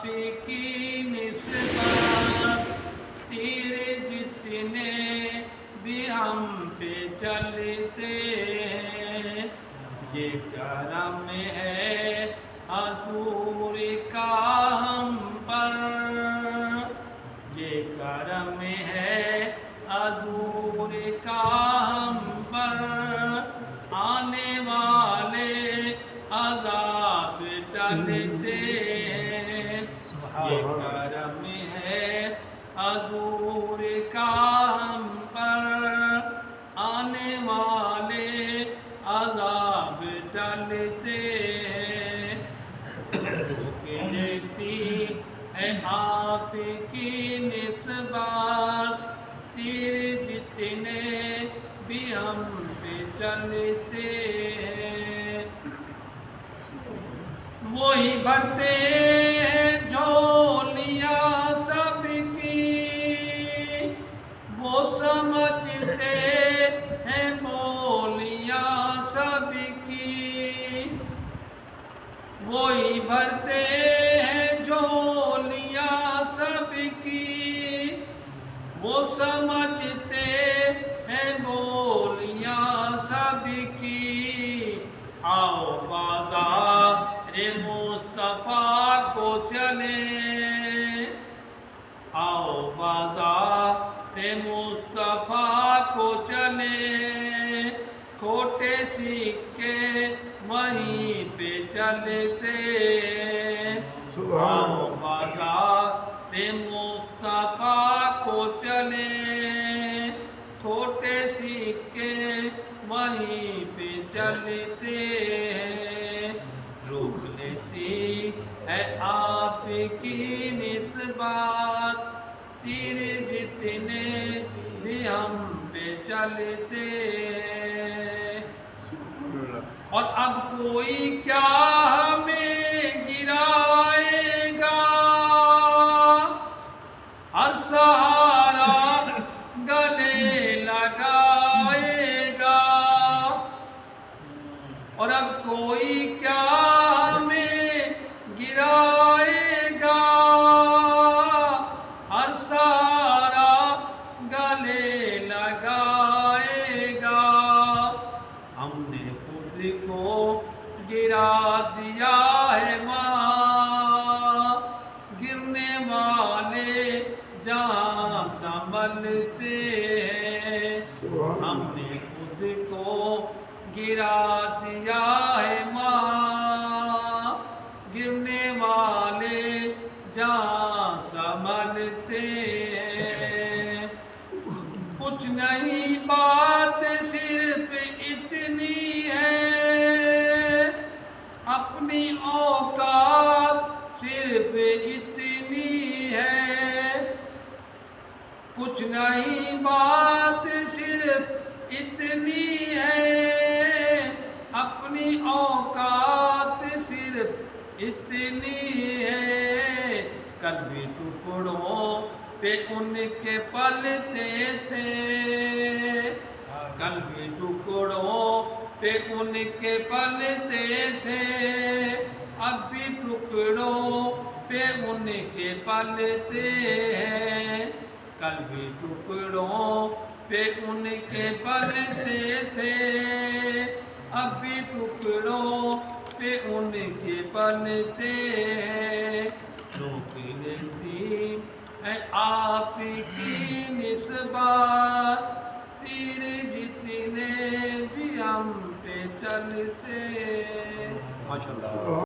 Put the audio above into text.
کی نسبت تیر جتنے بھی ہم پہ چلتے ہیں، یہ کرم ہے حضور کا ہم پر، یہ کرم ہے حضور کا ہم پر، آنے والے عذاب ٹلتے ہیں، یہ کرم ہے حضور کا ہم پر، آنے والے عذاب ٹلتے ہیں، رکتی ہے آپ کی نسبت تیر جتنے بھی ہم پہ چلتے ہیں، وہی بھرتے ہیں جھولیاں سب کی، وہ سمجھتے ہیں بولیاں سب کی، وہی بھرتے ہیں جھولیاں سب کی، وہ سمجھتے ہیں بولیاں سب کی، آؤ بازار مصطفیٰ کو چلیں، آؤ بازار مصطفیٰ کو چلیں، کھوٹے سکے وہیں پہ چلتے ہیں، آؤ بازار مصطفیٰ کو چلیں، کھوٹے سکے وہیں پہ چلتے ہیں، روک لیتی ہے آپ کی نسبت تیر جتنے بھی ہم پہ چلتے ہیں، اور اب کوئی کیا ہمیں گرائے گا، ہر سہارا گلے لگائے گا، اور اب کوئی کیا ہمیں گرائے گا، ہر سہارا گلے لگائے گا، ہم نے خود کو گرا دیا ہے وہاں، گرنے والے جہاں سنبھلتے ہیں، ہم نے خود کو گرا دیا ہے وہاں، گرنے والے جہاں سنبھلتے ہیں، کچھ نہیں بات صرف اتنی ہے، اپنی اوقات صرف اتنی ہے، کچھ نہیں بات صرف اتنی ہے، اپنی اوقات صرف اتنی ہے، کل بھی ٹکڑوں پہ ان کے پلتے تھے، کل بھی ٹکڑوں پہ ان کے پلتے تھے، اب بھی ٹکڑوں پہ ان کے پلتے ہیں، کل بھی ٹکڑوں پہ ان کے پلتے تھے، اب بھی ٹکڑوں پہ ان کے پلتے ہیں، روک لیتی ہے آپ کی نسبت تیر جتنے بھی ہم پہ چلتے ہیں، ماشاءاللہ۔